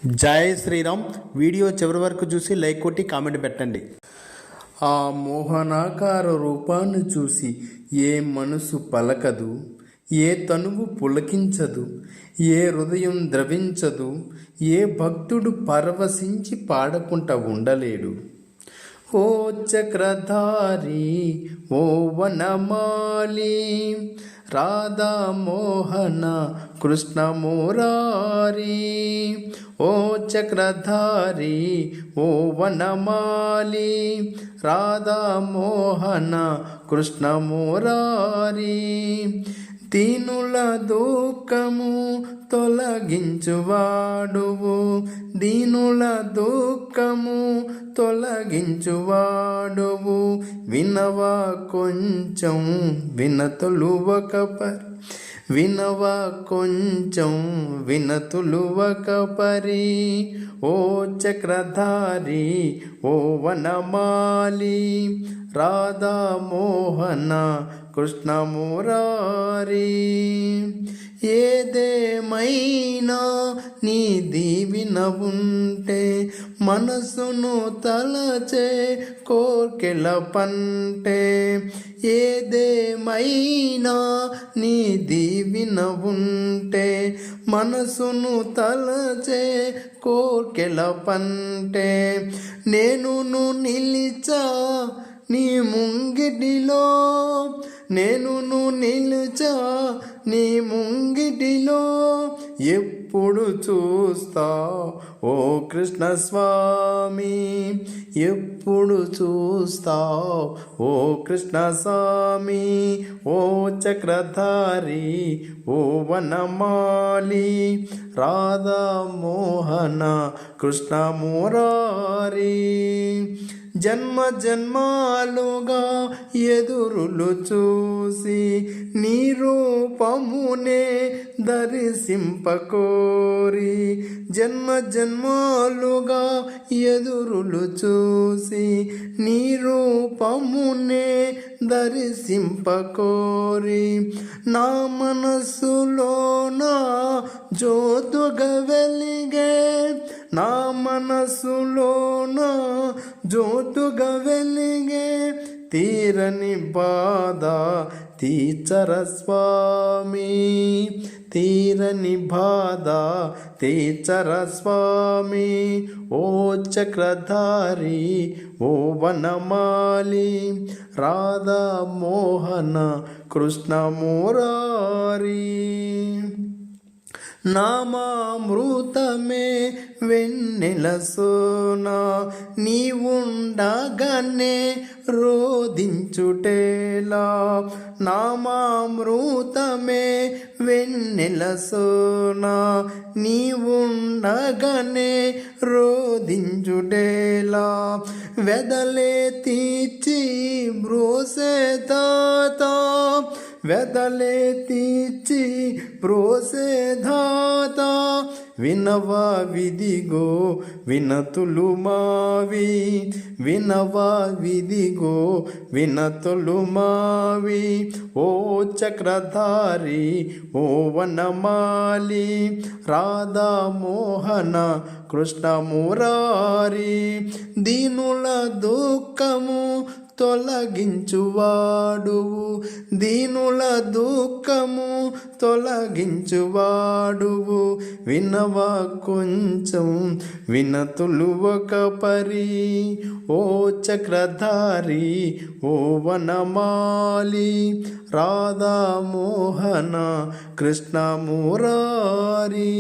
జై శ్రీరామ్. వీడియో చివరి వరకు చూసి లైక్ కొట్టి కామెంట్ పెట్టండి. ఆ మోహనాకార రూపాన్ని చూసి ఏ మనసు పలకదు, ఏ తనువు పులకించదు, ఏ హృదయం ద్రవించదు, ఏ భక్తుడు పరవశించి పాడకుండా ఉండలేడు. ఓ చక్రధారి, ఓ వనమాలి, రాధా మోహన కృష్ణ మురారి. ఓ చక్రధారి, ఓ వనమాలి, రాధా మోహన కృష్ణ మురారి. దీనుల దుఃఖము తొలగించువాడువు, దీనుల దుఃఖము తొలగించువాడువు. వినవా కొంచెం వినతులు ఒక పరి, వినవా కొంచెం వినతులు ఒక పరి. ఓ చక్రధారి, ఓ వనమాలి, రాధా మోహన కృష్ణ మురారి. ఏదేమైనా నీ దీవిన ఉంటే మనసును తలచే కోర్కెల పంటే. ఏదేమైనా నీ దీవిన ఉంటే మనసును తలచే కోర్కెల పంటే. నేనును నిలిచా నీ ముంగిటిలో, నేనును నిలిచా నీ ముంగిటిలో. ఎప్పుడు చూస్తా ఓ కృష్ణ స్వామి, ఎప్పుడు చూస్తా ఓ కృష్ణ స్వామి. ఓ చక్రధారి, ఓ వనమాలి, రాధా మోహన కృష్ణ మురారి. జన్మ జన్మాలుగా ఎదురులు చూసి నీ రూపమునే దర్శింపకోరి. జన్మ జన్మాలుగా ఎదురులు చూసి నీ రూపమునే దర్శింపకోరి. నా మనస్సులోన జ్యోతుగా వెలిగే, నా మనసులోన జ్యోతుగా వెలిగే. తీరని బాధ తీర్చర స్వామి, తీరని బాధ తీర్చర స్వామి. ఓ చక్రధారి, ఓ వనమాలి, రాధా మోహన కృష్ణ మురారి. నామామృతమే వెన్నెల సోనా, నీవుండగానే రోధించుటేలా. నామామృతమే వెన్నెల సోనా, నీవుండగానే రోధించుటేలా. వెదలే తీర్చి బ్రోసే తాత, వెదలే తీర్చి బ్రోసే ధాత. వినవా విదిగో వినతులు మావి, వినవా విదిగో వినతులు మావి. ఓ చక్రధారి, ఓ వనమాలి, రాధా మోహన కృష్ణ మురారి. దీనుల దుఃఖము తొలగించువాడువు, దీనుల దుఃఖము తొలగించువాడువు. వినవా కొంచెం వినతులు ఒక పరి. ఓ చక్రధారి, ఓ వనమాలి, రాధా మోహన కృష్ణ మురారి.